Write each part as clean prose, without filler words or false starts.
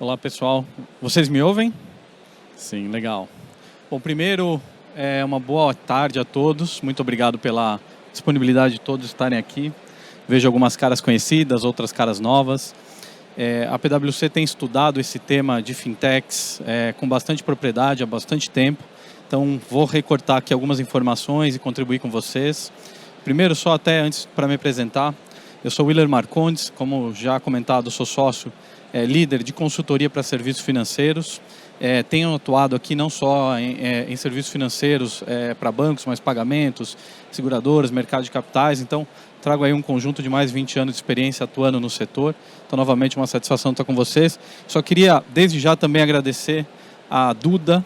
Olá, pessoal. Vocês me ouvem? Sim, legal. Bom, primeiro, uma boa tarde a todos. Muito obrigado pela disponibilidade de todos estarem aqui. Vejo algumas caras conhecidas, outras caras novas. A PwC tem estudado esse tema de fintechs com bastante propriedade há bastante tempo. Então, vou recortar aqui algumas informações e contribuir com vocês. Primeiro, só até antes para me apresentar, eu sou Willer Marcondes, como já comentado, sou sócio líder de consultoria para serviços financeiros. Tenho atuado aqui não só em serviços financeiros para bancos, mas pagamentos, seguradoras, mercado de capitais. Então, trago aí um conjunto de mais de 20 anos de experiência atuando no setor. Então, novamente, uma satisfação estar com vocês. Só queria, desde já, também agradecer a Duda,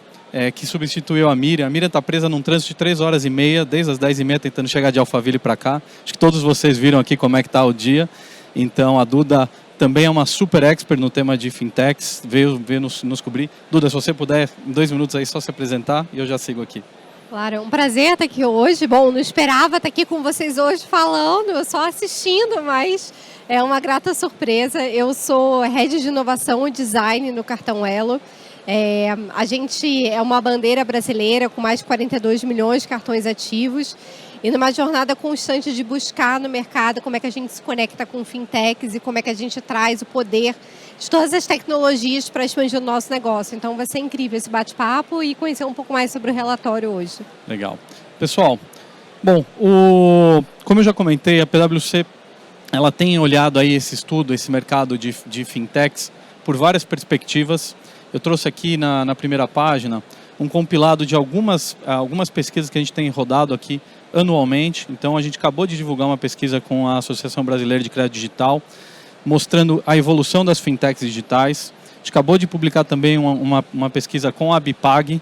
que substituiu a Miriam. A Miriam está presa num trânsito de 3 horas e meia, desde as 10h30, tentando chegar de Alphaville para cá. Acho que todos vocês viram aqui como é que está o dia. Então, a Duda também é uma super expert no tema de fintechs, veio nos cobrir. Duda, se você puder, em 2 minutos aí, só se apresentar e eu já sigo aqui. Claro, é um prazer estar aqui hoje. Bom, não esperava estar aqui com vocês hoje falando, só assistindo, mas é uma grata surpresa. Eu sou Head de Inovação e Design no Cartão Elo. A gente é uma bandeira brasileira com mais de 42 milhões de cartões ativos e numa jornada constante de buscar no mercado como é que a gente se conecta com fintechs e como é que a gente traz o poder de todas as tecnologias para expandir o nosso negócio. Então vai ser incrível esse bate-papo e conhecer um pouco mais sobre o relatório hoje. Legal. Pessoal, bom, como eu já comentei, a PwC ela tem olhado aí esse estudo, esse mercado de fintechs por várias perspectivas. Eu trouxe aqui na primeira página um compilado de algumas pesquisas que a gente tem rodado aqui anualmente. Então, a gente acabou de divulgar uma pesquisa com a Associação Brasileira de Crédito Digital, mostrando a evolução das fintechs digitais. A gente acabou de publicar também uma pesquisa com a Bipag,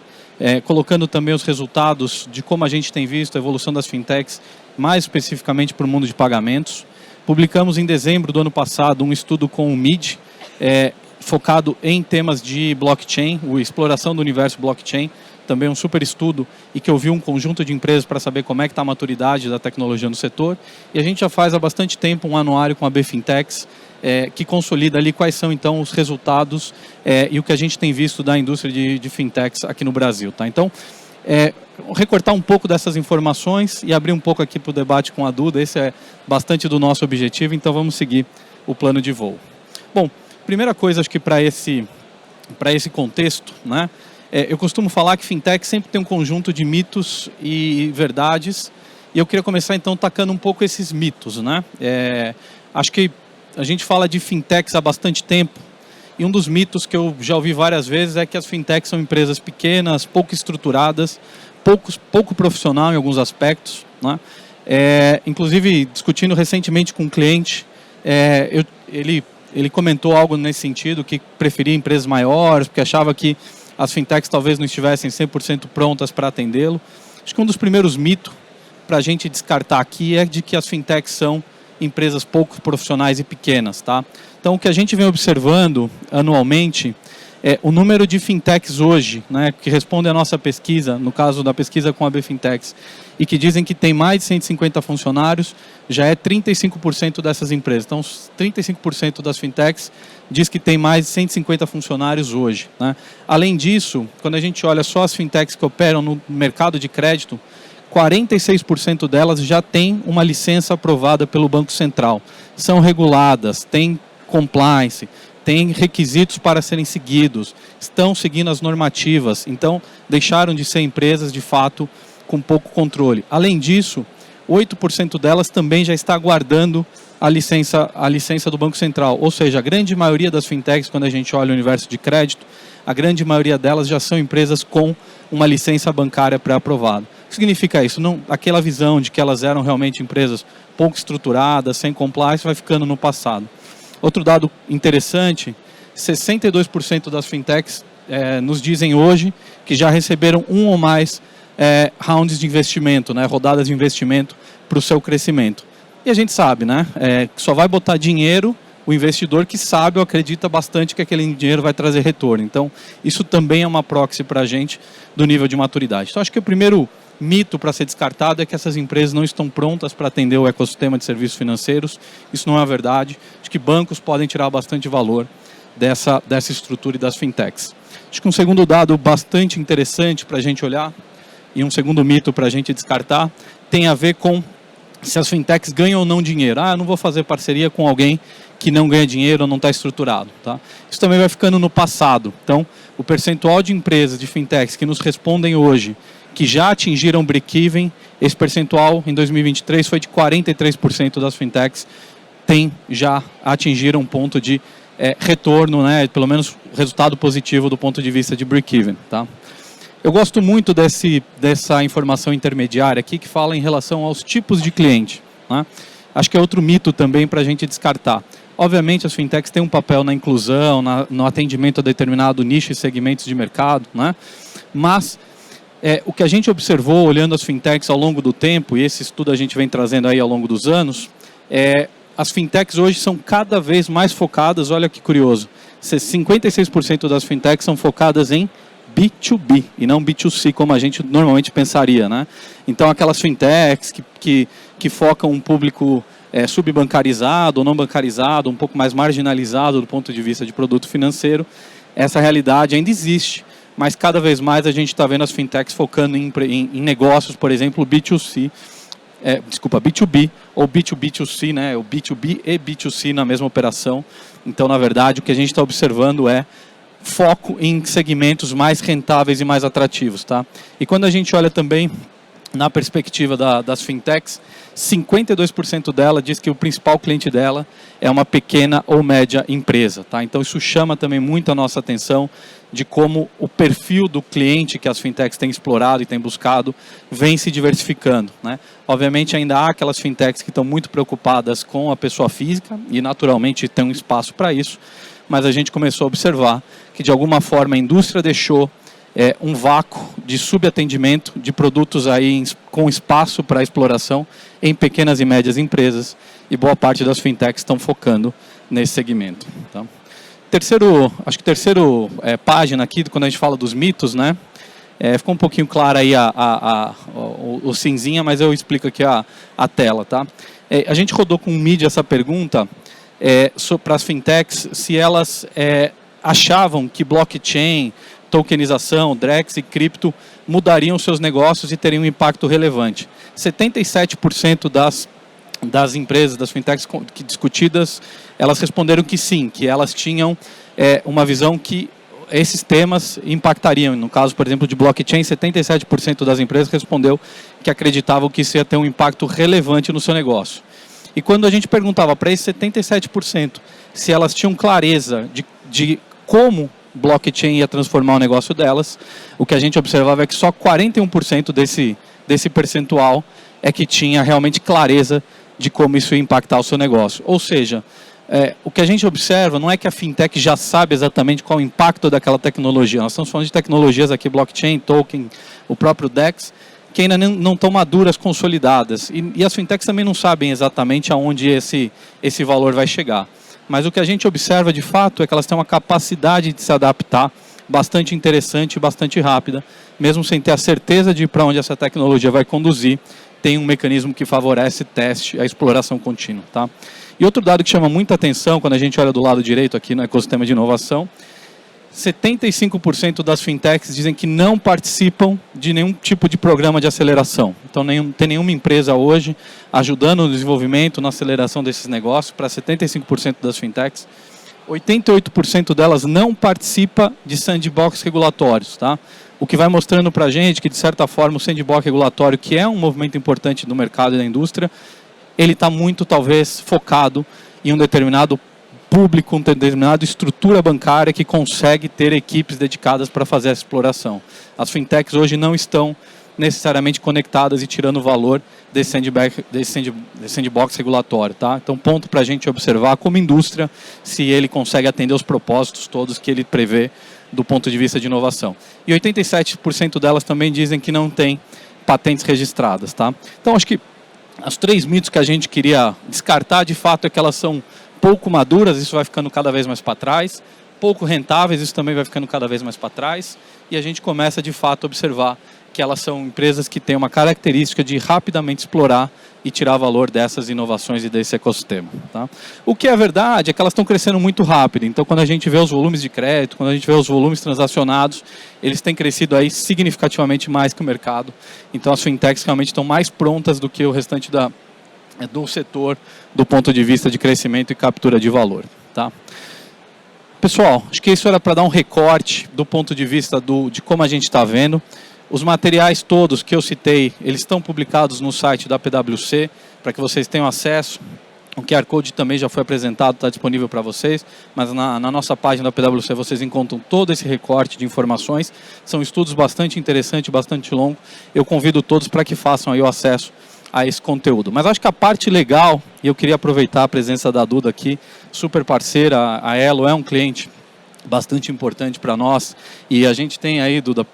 colocando também os resultados de como a gente tem visto a evolução das fintechs, mais especificamente para o mundo de pagamentos. Publicamos em dezembro do ano passado um estudo com o MID, focado em temas de blockchain, a exploração do universo blockchain, também um super estudo e que ouviu um conjunto de empresas para saber como é que está a maturidade da tecnologia no setor. E a gente já faz há bastante tempo um anuário com a BFintechs, que consolida ali quais são então os resultados e o que a gente tem visto da indústria de fintechs aqui no Brasil. Tá? Então, recortar um pouco dessas informações e abrir um pouco aqui para o debate com a Duda. Esse é bastante do nosso objetivo, então vamos seguir o plano de voo. Bom, primeira coisa, acho que para esse contexto, né, eu costumo falar que fintech sempre tem um conjunto de mitos e verdades, e eu queria começar então tacando um pouco esses mitos. Né? Acho que a gente fala de fintechs há bastante tempo, e um dos mitos que eu já ouvi várias vezes é que as fintechs são empresas pequenas, pouco estruturadas, pouco profissional em alguns aspectos. Né? Inclusive, discutindo recentemente com um cliente, ele comentou algo nesse sentido, que preferia empresas maiores, porque achava que as fintechs talvez não estivessem 100% prontas para atendê-lo. Acho que um dos primeiros mitos para a gente descartar aqui é de que as fintechs são empresas pouco profissionais e pequenas. Tá? Então, o que a gente vem observando anualmente o número de fintechs hoje, né, que respondem à nossa pesquisa, no caso da pesquisa com a BFintechs, e que dizem que tem mais de 150 funcionários, já é 35% dessas empresas. Então, 35% das fintechs diz que tem mais de 150 funcionários hoje. Né? Além disso, quando a gente olha só as fintechs que operam no mercado de crédito, 46% delas já têm uma licença aprovada pelo Banco Central. São reguladas, têm compliance, têm requisitos para serem seguidos, estão seguindo as normativas, então deixaram de ser empresas, de fato, com pouco controle. Além disso, 8% delas também já está aguardando a licença do Banco Central, ou seja, a grande maioria das fintechs, quando a gente olha o universo de crédito, a grande maioria delas já são empresas com uma licença bancária pré-aprovada. O que significa isso? Não, aquela visão de que elas eram realmente empresas pouco estruturadas, sem compliance, vai ficando no passado. Outro dado interessante, 62% das fintechs nos dizem hoje que já receberam um ou mais rounds de investimento, né, rodadas de investimento para o seu crescimento. E a gente sabe, né, que só vai botar dinheiro o investidor que sabe ou acredita bastante que aquele dinheiro vai trazer retorno. Então, isso também é uma proxy para a gente do nível de maturidade. Então, acho que o primeiro mito para ser descartado é que essas empresas não estão prontas para atender o ecossistema de serviços financeiros. Isso não é verdade. Acho que bancos podem tirar bastante valor dessa estrutura e das fintechs. Acho que um segundo dado bastante interessante para a gente olhar, e um segundo mito para a gente descartar, tem a ver com se as fintechs ganham ou não dinheiro. Eu não vou fazer parceria com alguém que não ganha dinheiro ou não está estruturado. Tá? Isso também vai ficando no passado. Então, o percentual de empresas, de fintechs que nos respondem hoje, que já atingiram break-even, esse percentual em 2023 foi de 43% das fintechs já atingiram um ponto de retorno, né, pelo menos resultado positivo do ponto de vista de break-even. Tá? Eu gosto muito dessa informação intermediária aqui que fala em relação aos tipos de cliente. Né? Acho que é outro mito também para a gente descartar. Obviamente as fintechs têm um papel na inclusão, no atendimento a determinado nicho e segmentos de mercado, né? Mas o que a gente observou olhando as fintechs ao longo do tempo, e esse estudo a gente vem trazendo aí ao longo dos anos, as fintechs hoje são cada vez mais focadas, olha que curioso, 56% das fintechs são focadas em B2B e não B2C, como a gente normalmente pensaria, né? Então, aquelas fintechs que focam um público subbancarizado ou não bancarizado, um pouco mais marginalizado do ponto de vista de produto financeiro, essa realidade ainda existe, mas cada vez mais a gente está vendo as fintechs focando em negócios, por exemplo, B2C, B2B ou B2B2C, né? O B2B e B2C na mesma operação. Então, na verdade, o que a gente está observando é foco em segmentos mais rentáveis e mais atrativos. Tá? E quando a gente olha também na perspectiva das fintechs, 52% dela diz que o principal cliente dela é uma pequena ou média empresa. Tá? Então isso chama também muito a nossa atenção de como o perfil do cliente que as fintechs têm explorado e têm buscado vem se diversificando. Né? Obviamente ainda há aquelas fintechs que estão muito preocupadas com a pessoa física e naturalmente tem um espaço para isso, mas a gente começou a observar que de alguma forma a indústria deixou um vácuo de subatendimento de produtos aí com espaço para exploração em pequenas e médias empresas e boa parte das fintechs estão focando nesse segmento. Tá? Acho que terceiro página aqui, quando a gente fala dos mitos, né? Ficou um pouquinho claro aí o cinzinha, mas eu explico aqui a tela. Tá? A gente rodou com o mídia essa pergunta para as fintechs se elas achavam que blockchain, tokenização, DREX e cripto mudariam seus negócios e teriam um impacto relevante. 77% das empresas, das fintechs discutidas, elas responderam que sim, que elas tinham uma visão que esses temas impactariam. No caso, por exemplo, de blockchain, 77% das empresas respondeu que acreditavam que isso ia ter um impacto relevante no seu negócio. E quando a gente perguntava para esses 77% se elas tinham clareza de como blockchain ia transformar o negócio delas, o que a gente observava é que só 41% desse percentual é que tinha realmente clareza de como isso ia impactar o seu negócio. Ou seja, o que a gente observa não é que a fintech já sabe exatamente qual o impacto daquela tecnologia. Nós estamos falando de tecnologias aqui, blockchain, token, o próprio DEX, que ainda não estão maduras, consolidadas. E as fintechs também não sabem exatamente aonde esse valor vai chegar. Mas o que a gente observa de fato é que elas têm uma capacidade de se adaptar bastante interessante e bastante rápida, mesmo sem ter a certeza de para onde essa tecnologia vai conduzir, tem um mecanismo que favorece teste, a exploração contínua. Tá? E outro dado que chama muita atenção quando a gente olha do lado direito aqui no ecossistema de inovação, 75% das fintechs dizem que não participam de nenhum tipo de programa de aceleração. Então, tem nenhuma empresa hoje ajudando no desenvolvimento, na aceleração desses negócios, para 75% das fintechs. 88% delas não participa de sandbox regulatórios. Tá? O que vai mostrando para a gente que, de certa forma, o sandbox regulatório, que é um movimento importante do mercado e da indústria, ele está muito, talvez, focado em um determinado público, uma determinada estrutura bancária que consegue ter equipes dedicadas para fazer essa exploração. As fintechs hoje não estão necessariamente conectadas e tirando valor desse sandbox regulatório. Tá? Então, ponto para a gente observar como indústria, se ele consegue atender os propósitos todos que ele prevê do ponto de vista de inovação. E 87% delas também dizem que não tem patentes registradas. Tá? Então, acho que os 3 mitos que a gente queria descartar, de fato, é que elas são pouco maduras, isso vai ficando cada vez mais para trás, pouco rentáveis, isso também vai ficando cada vez mais para trás, e a gente começa, de fato, a observar que elas são empresas que têm uma característica de rapidamente explorar e tirar valor dessas inovações e desse ecossistema. Tá? O que é verdade é que elas estão crescendo muito rápido, então quando a gente vê os volumes de crédito, quando a gente vê os volumes transacionados, eles têm crescido aí significativamente mais que o mercado, então as fintechs realmente estão mais prontas do que o restante do setor, do ponto de vista de crescimento e captura de valor. Tá? Pessoal, acho que isso era para dar um recorte do ponto de vista de como a gente está vendo. Os materiais todos que eu citei, eles estão publicados no site da PwC, para que vocês tenham acesso. O QR Code também já foi apresentado, está disponível para vocês, mas na nossa página da PwC vocês encontram todo esse recorte de informações. São estudos bastante interessantes, bastante longos. Eu convido todos para que façam aí o acesso a esse conteúdo. Mas acho que a parte legal, e eu queria aproveitar a presença da Duda aqui, super parceira, a Elo é um cliente bastante importante para nós, e a gente tem aí, Duda,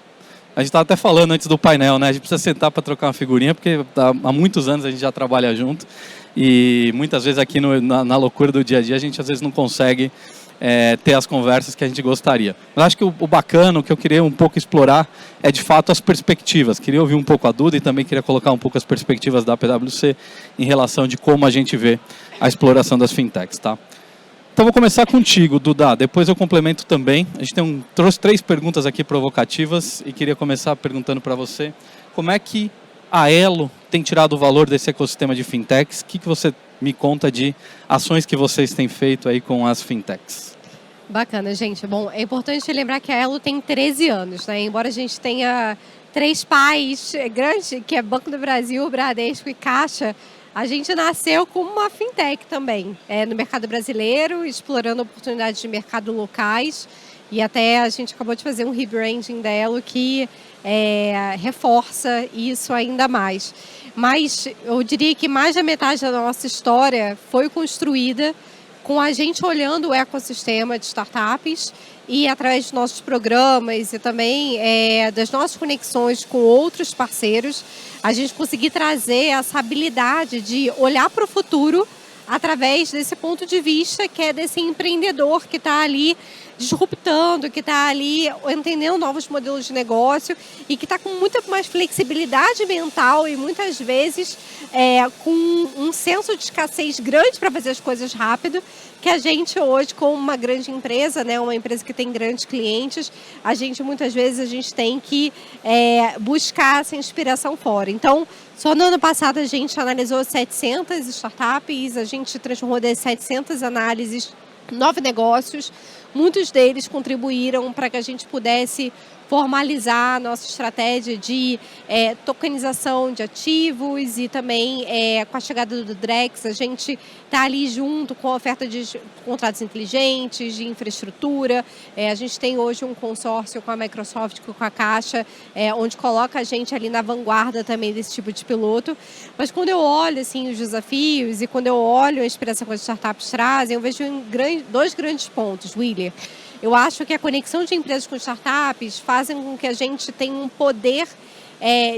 a gente estava até falando antes do painel, né? A gente precisa sentar para trocar uma figurinha, porque há muitos anos a gente já trabalha junto, e muitas vezes aqui na loucura do dia a dia a gente às vezes não consegue ter as conversas que a gente gostaria. Mas acho que o bacana, o que eu queria um pouco explorar é de fato as perspectivas. Queria ouvir um pouco a Duda e também queria colocar um pouco as perspectivas da PwC em relação de como a gente vê a exploração das fintechs, tá? Então vou começar contigo, Duda, depois eu complemento também. A gente trouxe 3 perguntas aqui provocativas e queria começar perguntando para você como é que a Elo tem tirado o valor desse ecossistema de fintechs. O que você me conta de ações que vocês têm feito aí com as fintechs? Bacana, gente. Bom, é importante lembrar que a Elo tem 13 anos, né? Embora a gente tenha 3 pais grandes, que é Banco do Brasil, Bradesco e Caixa, a gente nasceu como uma fintech também, no mercado brasileiro, explorando oportunidades de mercado locais, e até a gente acabou de fazer um rebranding da Elo que reforça isso ainda mais. Mas eu diria que mais da metade da nossa história foi construída com a gente olhando o ecossistema de startups e através dos nossos programas e também das nossas conexões com outros parceiros, a gente conseguir trazer essa habilidade de olhar para o futuro através desse ponto de vista que é desse empreendedor que está ali disruptando, que está ali entendendo novos modelos de negócio e que está com muita mais flexibilidade mental e muitas vezes com um senso de escassez grande para fazer as coisas rápido, que a gente hoje, como uma grande empresa, né, uma empresa que tem grandes clientes, muitas vezes a gente tem que buscar essa inspiração fora. Então, só no ano passado a gente analisou 700 startups, a gente transformou dessas 700 análises 9 negócios, muitos deles contribuíram para que a gente pudesse formalizar a nossa estratégia de tokenização de ativos e também com a chegada do Drex, a gente está ali junto com a oferta de contratos inteligentes, de infraestrutura. A gente tem hoje um consórcio com a Microsoft, com a Caixa, onde coloca a gente ali na vanguarda também desse tipo de piloto. Mas quando eu olho assim, os desafios e quando eu olho a inspiração que as startups trazem, eu vejo 2 grandes pontos, William. Eu acho que a conexão de empresas com startups fazem com que a gente tenha um poder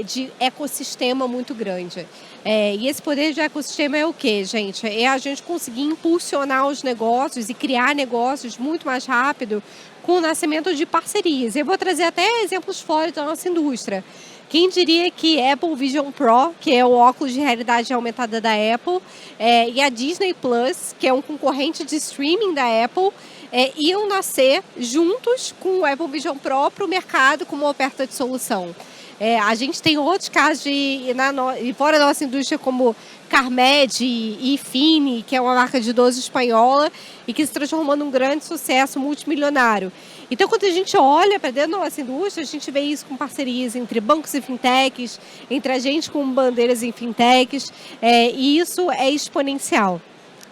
de ecossistema muito grande. E esse poder de ecossistema é o quê, gente? É a gente conseguir impulsionar os negócios e criar negócios muito mais rápido com o nascimento de parcerias. Eu vou trazer até exemplos fora da nossa indústria. Quem diria que Apple Vision Pro, que é o óculos de realidade aumentada da Apple, e a Disney Plus, que é um concorrente de streaming da Apple, iam nascer juntos com o Apple Vision Pro para o mercado como uma oferta de solução. A gente tem outros casos fora da nossa indústria, como Carmed e Fini, que é uma marca de idoso espanhola e que se transformou num grande sucesso multimilionário. Então, quando a gente olha para dentro da nossa indústria, a gente vê isso com parcerias entre bancos e fintechs, entre a gente com bandeiras em fintechs, e isso é exponencial.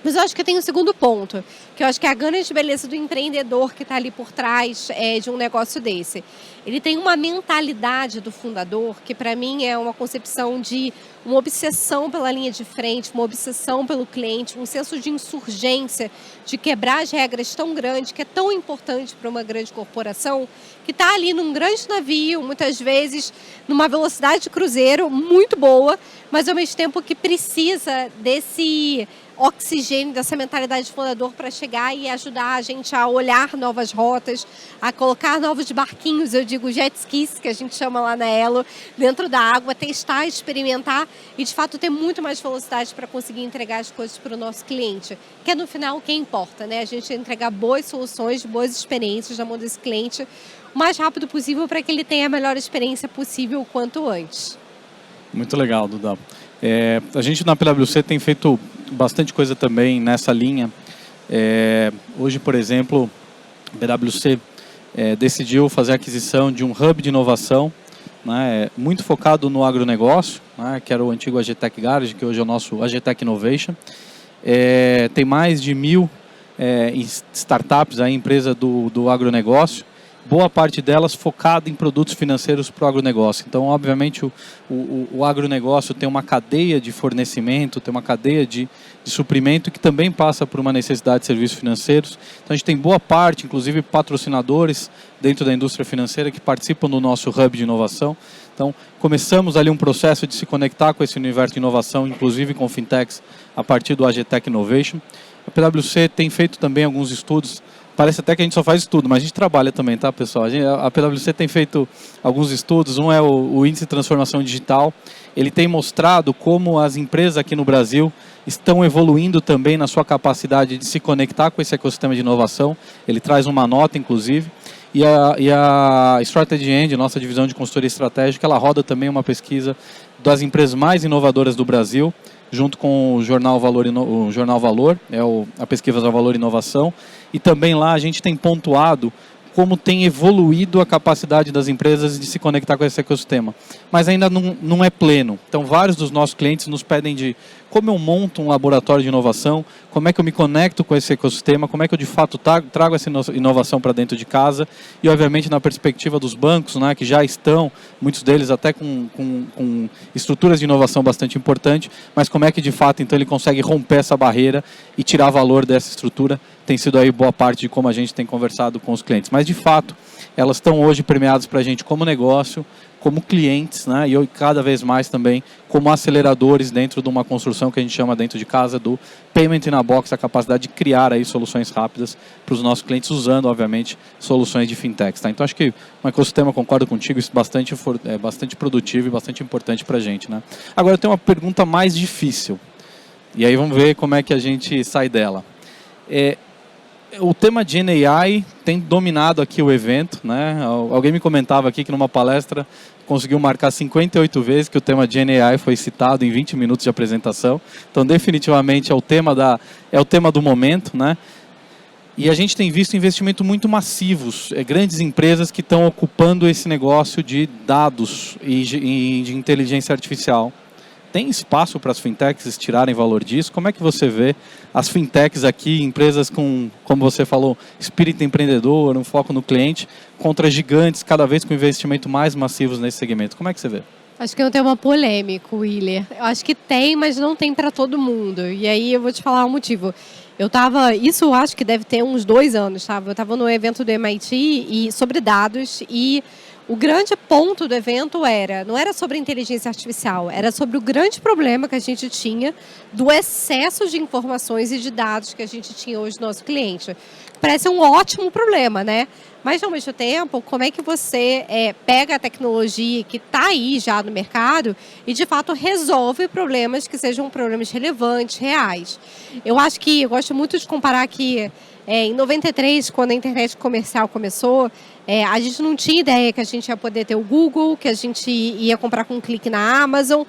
Mas eu acho que tem um segundo ponto, que eu acho que é a grande beleza do empreendedor que está ali por trás de um negócio desse. Ele tem uma mentalidade do fundador que, para mim, é uma concepção de uma obsessão pela linha de frente, uma obsessão pelo cliente, um senso de insurgência, de quebrar as regras tão grande, que é tão importante para uma grande corporação, que está ali num grande navio, muitas vezes numa velocidade de cruzeiro muito boa, mas ao mesmo tempo que precisa desse oxigênio, dessa mentalidade de fundador para chegar pegar e ajudar a gente a olhar novas rotas, a colocar novos barquinhos, eu digo jet skis, que a gente chama lá na Elo, dentro da água, testar, experimentar e, de fato, ter muito mais velocidade para conseguir entregar as coisas para o nosso cliente, que é, no final, o que importa, né? A gente entregar boas soluções, boas experiências na mão desse cliente o mais rápido possível para que ele tenha a melhor experiência possível o quanto antes. Muito legal, Duda. A gente na PwC tem feito bastante coisa também nessa linha. Hoje, por exemplo, a PwC decidiu fazer a aquisição de um hub de inovação, né, muito focado no agronegócio, né, que era o antigo AGTech Garage, que hoje é o nosso AGTech Innovation. Tem mais de 1.000 startups, a empresa do agronegócio, boa parte delas focada em produtos financeiros para o agronegócio. Então, obviamente, o agronegócio tem uma cadeia de fornecimento, tem uma cadeia de suprimento que também passa por uma necessidade de serviços financeiros. Então, a gente tem boa parte, inclusive patrocinadores dentro da indústria financeira que participam do nosso hub de inovação. Então, começamos ali um processo de se conectar com esse universo de inovação, inclusive com fintechs, a partir do AGTech Innovation. A PwC tem feito também alguns estudos. Parece até que a gente só faz estudo, mas a gente trabalha também, tá, pessoal? A PwC tem feito alguns estudos. Um é o Índice de Transformação Digital. Ele tem mostrado como as empresas aqui no Brasil estão evoluindo também na sua capacidade de se conectar com esse ecossistema de inovação. Ele traz uma nota, inclusive. E a Strategy End, nossa divisão de consultoria estratégica, ela roda também uma pesquisa das empresas mais inovadoras do Brasil, junto com o Jornal Valor, a pesquisa Valor e Inovação. E também lá a gente tem pontuado como tem evoluído a capacidade das empresas de se conectar com esse ecossistema. Mas ainda não é pleno. Então, vários dos nossos clientes nos pedem de como eu monto um laboratório de inovação, como é que eu me conecto com esse ecossistema, como é que eu, de fato, trago essa inovação para dentro de casa. E, obviamente, na perspectiva dos bancos, né, que já estão, muitos deles até com estruturas de inovação bastante importantes, mas como é que, de fato, então, ele consegue romper essa barreira e tirar valor dessa estrutura. Tem sido aí boa parte de como a gente tem conversado com os clientes. Mas, de fato, elas estão hoje premiadas para a gente como negócio, como clientes, né, e cada vez mais também como aceleradores dentro de uma construção que a gente chama dentro de casa do Payment in a Box, a capacidade de criar aí soluções rápidas para os nossos clientes, usando, obviamente, soluções de fintechs. Tá? Então, acho que um ecossistema, concordo contigo, isso é bastante produtivo e bastante importante para a gente. Né? Agora, eu tenho uma pergunta mais difícil, e aí vamos ver como é que a gente sai dela. O tema de GenAI tem dominado aqui o evento, né? Alguém me comentava aqui que numa palestra conseguiu marcar 58 vezes que o tema de GenAI foi citado em 20 minutos de apresentação. Então, definitivamente, é o tema do momento, né? E a gente tem visto investimento muito massivos, grandes empresas que estão ocupando esse negócio de dados e de inteligência artificial. Tem espaço para as fintechs tirarem valor disso? Como é que você vê as fintechs aqui, empresas com, como você falou, espírito empreendedor, um foco no cliente, contra gigantes, cada vez com investimento mais massivos nesse segmento? Como é que você vê? Acho que é um tema polêmico, Willer. Eu acho que tem, mas não tem para todo mundo. E aí eu vou te falar o motivo. Isso eu acho que deve ter uns 2 anos, tá? Eu estava no evento do MIT sobre dados e o grande ponto do evento não era sobre inteligência artificial, era sobre o grande problema que a gente tinha do excesso de informações e de dados que a gente tinha hoje no nosso cliente. Parece um ótimo problema, né? Mas, ao mesmo tempo, como é que você pega a tecnologia que está aí já no mercado e, de fato, resolve problemas que sejam problemas relevantes, reais? Eu gosto muito de comparar que em 93, quando a internet comercial começou, a gente não tinha ideia que a gente ia poder ter o Google, que a gente ia comprar com um clique na Amazon,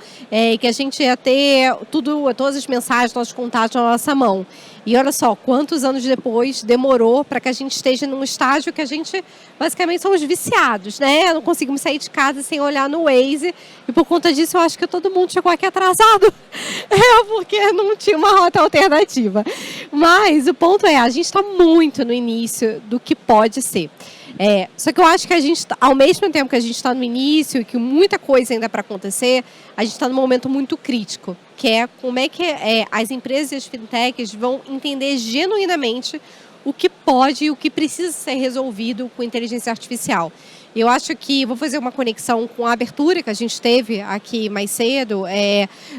que a gente ia ter todas as mensagens, nossos contatos na nossa mão. E olha só, quantos anos depois demorou para que a gente esteja num estágio que a gente, basicamente, somos viciados, né? Não conseguimos sair de casa sem olhar no Waze. E por conta disso, eu acho que todo mundo chegou aqui atrasado. Porque não tinha uma rota alternativa. Mas o ponto a gente está muito no início do que pode ser. Só que eu acho que a gente, ao mesmo tempo que a gente está no início e que muita coisa ainda para acontecer, a gente está num momento muito crítico, que é como é que as empresas e as fintechs vão entender genuinamente o que pode e o que precisa ser resolvido com inteligência artificial. Eu acho que vou fazer uma conexão com a abertura que a gente teve aqui mais cedo,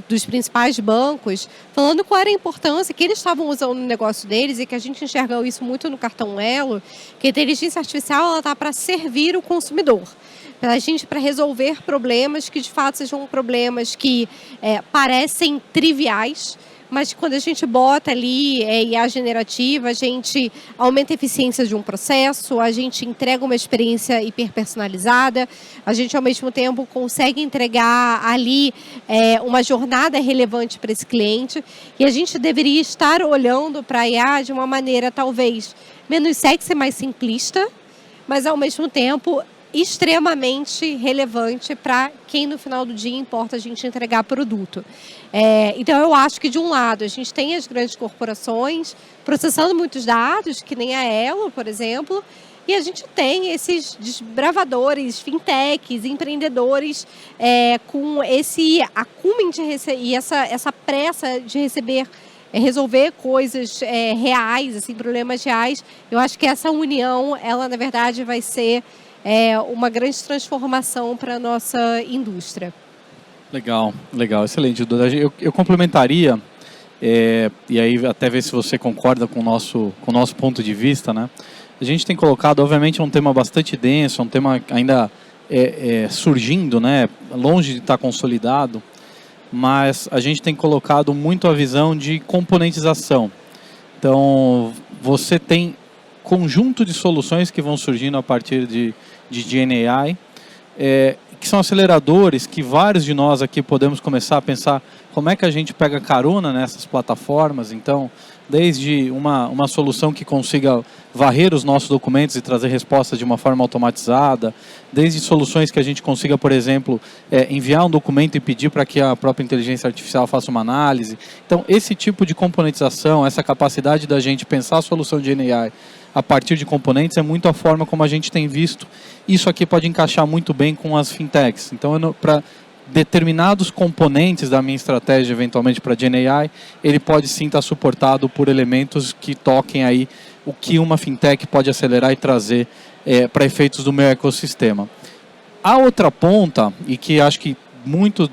dos principais bancos, falando qual era a importância que eles estavam usando no negócio deles e que a gente enxergou isso muito no cartão Elo, que a inteligência artificial está para servir o consumidor. Para resolver problemas que de fato sejam problemas que parecem triviais, mas quando a gente bota ali IA generativa, a gente aumenta a eficiência de um processo, a gente entrega uma experiência hiperpersonalizada, a gente ao mesmo tempo consegue entregar ali uma jornada relevante para esse cliente, e a gente deveria estar olhando para a IA de uma maneira talvez menos sexy, mais simplista, mas ao mesmo tempo extremamente relevante para quem no final do dia importa a gente entregar produto. Então eu acho que de um lado a gente tem as grandes corporações processando muitos dados, que nem a Elo, por exemplo, e a gente tem esses desbravadores, fintechs, empreendedores com esse acumen e essa pressa de resolver coisas reais, assim, problemas reais. Eu acho que essa união, ela na verdade vai ser uma grande transformação para a nossa indústria. Legal, excelente, Duda. Eu complementaria, e aí até ver se você concorda com o nosso ponto de vista, né? A gente tem colocado, obviamente, um tema bastante denso, um tema ainda surgindo, né? Longe de estar consolidado, mas a gente tem colocado muito a visão de componentização. Então, você tem conjunto de soluções que vão surgindo a partir de GenAI, que são aceleradores que vários de nós aqui podemos começar a pensar como é que a gente pega carona nessas plataformas. Então, desde uma solução que consiga varrer os nossos documentos e trazer respostas de uma forma automatizada, desde soluções que a gente consiga, por exemplo, enviar um documento e pedir para que a própria inteligência artificial faça uma análise. Então, esse tipo de componentização, essa capacidade da gente pensar a solução de GenAI a partir de componentes é muito a forma como a gente tem visto. Isso aqui pode encaixar muito bem com as fintechs. Então, para determinados componentes da minha estratégia, eventualmente para GenAI, ele pode sim estar suportado por elementos que toquem aí o que uma fintech pode acelerar e trazer para efeitos do meu ecossistema. A outra ponta, e que acho que muitos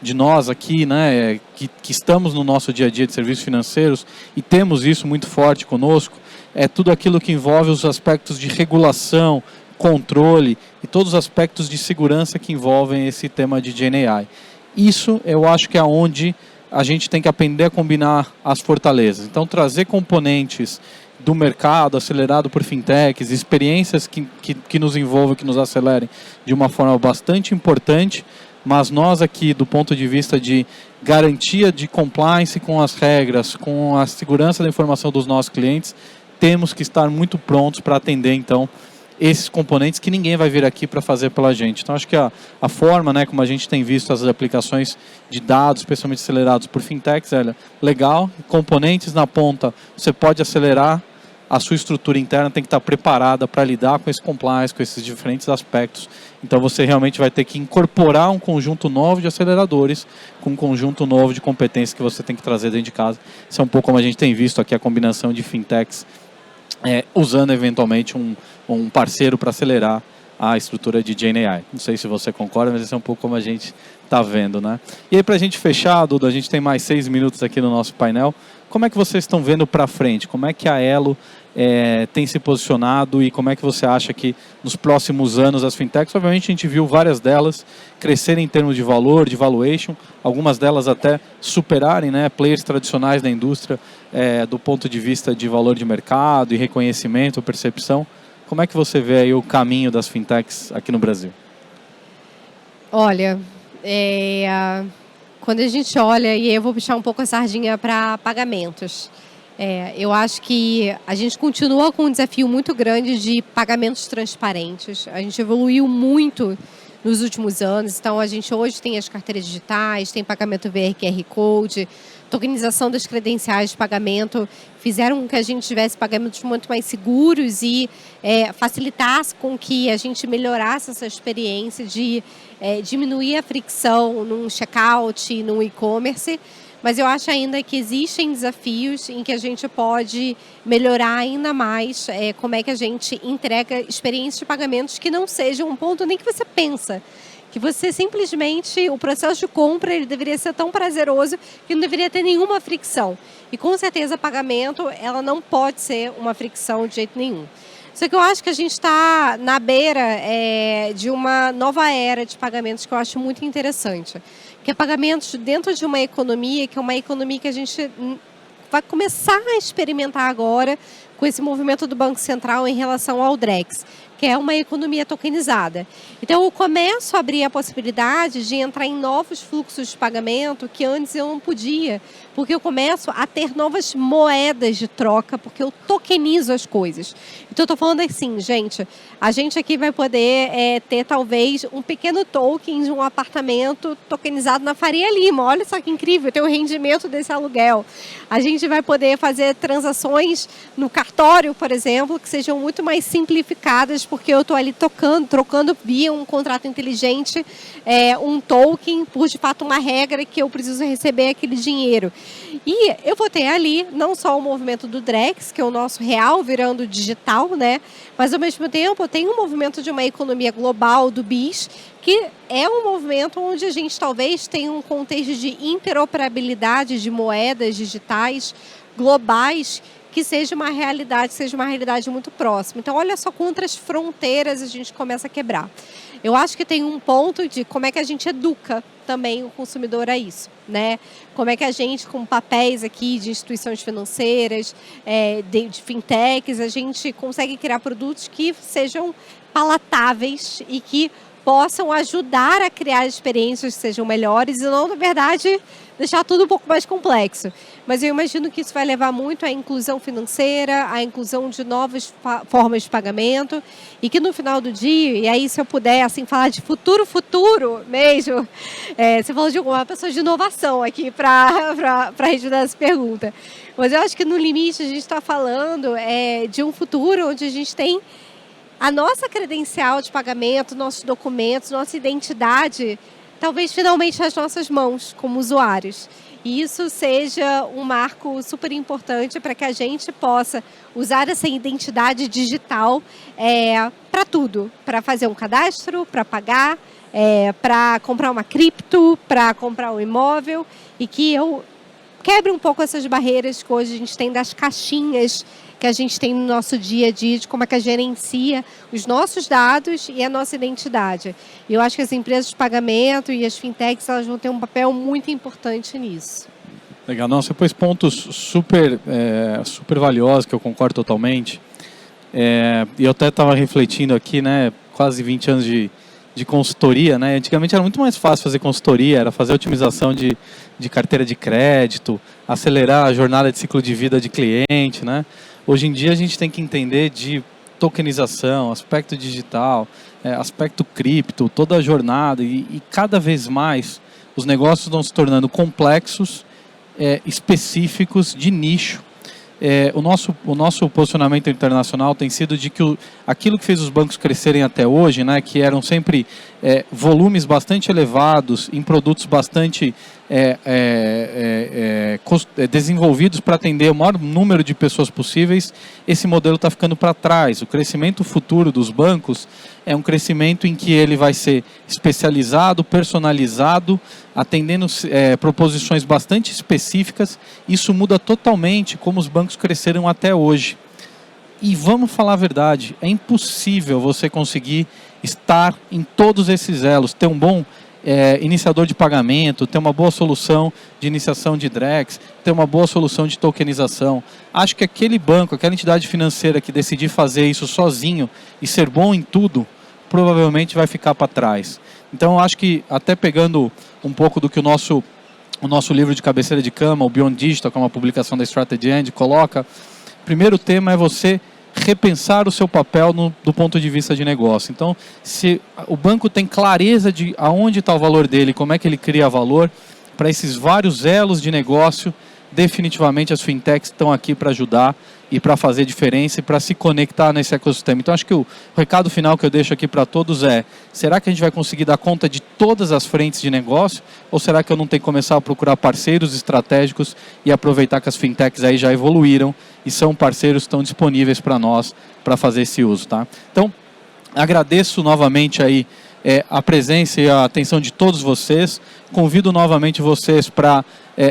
de nós aqui, né, que estamos no nosso dia a dia de serviços financeiros e temos isso muito forte conosco, é tudo aquilo que envolve os aspectos de regulação, controle e todos os aspectos de segurança que envolvem esse tema de GenAI. Isso eu acho que é onde a gente tem que aprender a combinar as fortalezas. Então, trazer componentes do mercado acelerado por fintechs, experiências que nos envolvam, que nos acelerem de uma forma bastante importante, mas nós aqui, do ponto de vista de garantia de compliance com as regras, com a segurança da informação dos nossos clientes, temos que estar muito prontos para atender, então, esses componentes que ninguém vai vir aqui para fazer pela gente. Então, acho que a forma, né, como a gente tem visto as aplicações de dados, especialmente acelerados por fintechs, é legal. Componentes na ponta, você pode acelerar, a sua estrutura interna tem que estar preparada para lidar com esse compliance, com esses diferentes aspectos. Então, você realmente vai ter que incorporar um conjunto novo de aceleradores com um conjunto novo de competências que você tem que trazer dentro de casa. Isso é um pouco como a gente tem visto aqui, a combinação de fintechs usando eventualmente um parceiro para acelerar a estrutura de GenAI. Não sei se você concorda, mas esse é um pouco como a gente está vendo, né? E aí, para a gente fechar, Duda, a gente tem mais 6 minutos aqui no nosso painel. Como é que vocês estão vendo para frente? Como é que a Elo tem se posicionado e como é que você acha que nos próximos anos as fintechs, obviamente a gente viu várias delas crescerem em termos de valor, de valuation, algumas delas até superarem, né, players tradicionais da indústria do ponto de vista de valor de mercado e reconhecimento, percepção. Como é que você vê aí o caminho das fintechs aqui no Brasil? Olha, quando a gente olha, e eu vou puxar um pouco a sardinha para pagamentos, eu acho que a gente continua com um desafio muito grande de pagamentos transparentes. A gente evoluiu muito nos últimos anos, então a gente hoje tem as carteiras digitais, tem pagamento via QR Code, tokenização das credenciais de pagamento, fizeram com que a gente tivesse pagamentos muito mais seguros e facilitasse com que a gente melhorasse essa experiência de diminuir a fricção num checkout, num e-commerce. mas eu acho ainda que existem desafios em que a gente pode melhorar ainda mais como é que a gente entrega experiências de pagamentos que não sejam um ponto nem que você pensa. Que você simplesmente, o processo de compra, ele deveria ser tão prazeroso que não deveria ter nenhuma fricção. E com certeza pagamento, ela não pode ser uma fricção de jeito nenhum. Só que eu acho que a gente está na beira de uma nova era de pagamentos que eu acho muito interessante. Que é pagamentos dentro de uma economia, que é uma economia que a gente vai começar a experimentar agora com esse movimento do Banco Central em relação ao Drex, que é uma economia tokenizada. Então, eu começo a abrir a possibilidade de entrar em novos fluxos de pagamento que antes eu não podia, porque eu começo a ter novas moedas de troca, porque eu tokenizo as coisas. Então, eu estou falando assim, gente, a gente aqui vai poder ter talvez um pequeno token de um apartamento tokenizado na Faria Lima. Olha só que incrível, tem o rendimento desse aluguel. A gente vai poder fazer transações no cartório, por exemplo, que sejam muito mais simplificadas, porque eu estou ali trocando via um contrato inteligente, um token, por de fato uma regra que eu preciso receber aquele dinheiro. E eu vou ter ali não só o movimento do Drex, que é o nosso real virando digital, né? Mas ao mesmo tempo eu tenho um movimento de uma economia global do BIS, que é um movimento onde a gente talvez tenha um contexto de interoperabilidade de moedas digitais globais, que seja uma realidade muito próxima. Então, olha só quantas fronteiras a gente começa a quebrar. Eu acho que tem um ponto de como é que a gente educa também o consumidor a isso, né? Como é que a gente, com papéis aqui de instituições financeiras, de fintechs, a gente consegue criar produtos que sejam palatáveis e que possam ajudar a criar experiências que sejam melhores e não, na verdade, deixar tudo um pouco mais complexo. Mas eu imagino que isso vai levar muito à inclusão financeira, à inclusão de novas formas de pagamento e que no final do dia, e aí se eu puder assim, falar de futuro mesmo, você falou de uma pessoa de inovação aqui para responder essa pergunta. Mas eu acho que no limite a gente está falando de um futuro onde a gente tem a nossa credencial de pagamento, nossos documentos, nossa identidade, talvez finalmente nas nossas mãos como usuários. E isso seja um marco super importante para que a gente possa usar essa identidade digital para tudo. Para fazer um cadastro, para pagar, para comprar uma cripto, para comprar um imóvel. E que eu quebre um pouco essas barreiras que hoje a gente tem das caixinhas que a gente tem no nosso dia a dia, de como é que a gente gerencia os nossos dados e a nossa identidade. E eu acho que as empresas de pagamento e as fintechs, elas vão ter um papel muito importante nisso. Legal. Não, você pôs pontos super valiosos, que eu concordo totalmente. E eu até estava refletindo aqui, né, quase 20 anos de consultoria, né? Antigamente era muito mais fácil fazer consultoria, era fazer otimização de carteira de crédito, acelerar a jornada de ciclo de vida de cliente, né? Hoje em dia a gente tem que entender de tokenização, aspecto digital, aspecto cripto, toda a jornada e cada vez mais os negócios estão se tornando complexos, específicos, de nicho. O nosso posicionamento internacional tem sido de que aquilo que fez os bancos crescerem até hoje, né, que eram sempre volumes bastante elevados, em produtos bastante desenvolvidos para atender o maior número de pessoas possíveis, esse modelo está ficando para trás. O crescimento futuro dos bancos é um crescimento em que ele vai ser especializado, personalizado, atendendo proposições bastante específicas. Isso muda totalmente como os bancos cresceram até hoje. E vamos falar a verdade, é impossível você conseguir estar em todos esses elos, ter um bom iniciador de pagamento, ter uma boa solução de iniciação de Drex, ter uma boa solução de tokenização. Acho que aquele banco, aquela entidade financeira que decidir fazer isso sozinho e ser bom em tudo, provavelmente vai ficar para trás. Então, acho que até pegando um pouco do que o nosso livro de cabeceira de cama, o Beyond Digital, que é uma publicação da Strategy End, coloca, o primeiro tema é você repensar o seu papel do ponto de vista de negócio. Então, se o banco tem clareza de aonde está o valor dele, como é que ele cria valor, para esses vários elos de negócio, definitivamente as fintechs estão aqui para ajudar e para fazer diferença e para se conectar nesse ecossistema. Então, acho que o recado final que eu deixo aqui para todos é: será que a gente vai conseguir dar conta de todas as frentes de negócio? Ou será que eu não tenho que começar a procurar parceiros estratégicos e aproveitar que as fintechs aí já evoluíram e são parceiros que estão disponíveis para nós para fazer esse uso, tá? Então, agradeço novamente aí a presença e a atenção de todos vocês. Convido novamente vocês para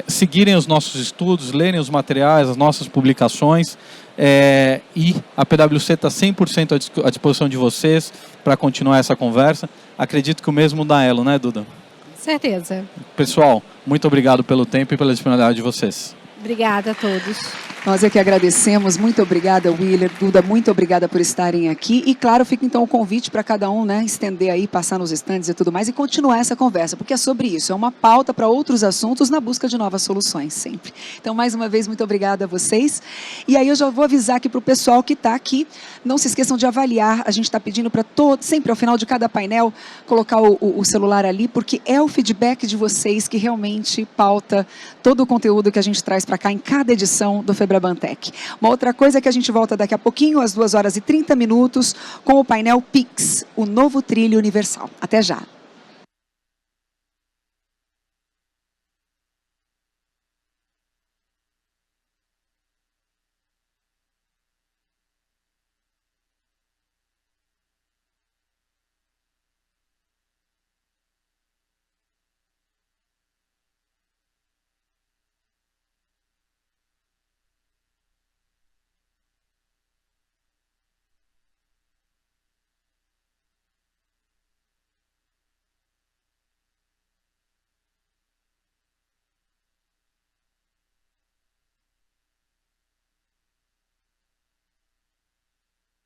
seguirem os nossos estudos, lerem os materiais, as nossas publicações. E a PwC está 100% à disposição de vocês para continuar essa conversa. Acredito que o mesmo da Elo, né, Duda? Certeza. Pessoal, muito obrigado pelo tempo e pela disponibilidade de vocês. Obrigada a todos. Nós é que agradecemos. Muito obrigada, Willer, Duda, muito obrigada por estarem aqui. E, claro, fica então o convite para cada um, né, estender aí, passar nos estandes e tudo mais e continuar essa conversa, porque é sobre isso, é uma pauta para outros assuntos na busca de novas soluções, sempre. Então, mais uma vez, muito obrigada a vocês. E aí eu já vou avisar aqui para o pessoal que está aqui, não se esqueçam de avaliar, a gente está pedindo para todos, sempre ao final de cada painel, colocar o celular ali, porque é o feedback de vocês que realmente pauta todo o conteúdo que a gente traz para cá em cada edição do Febrabantech. Uma outra coisa é que a gente volta daqui a pouquinho, às 2h30, com o painel Pix, o novo trilho universal. Até já!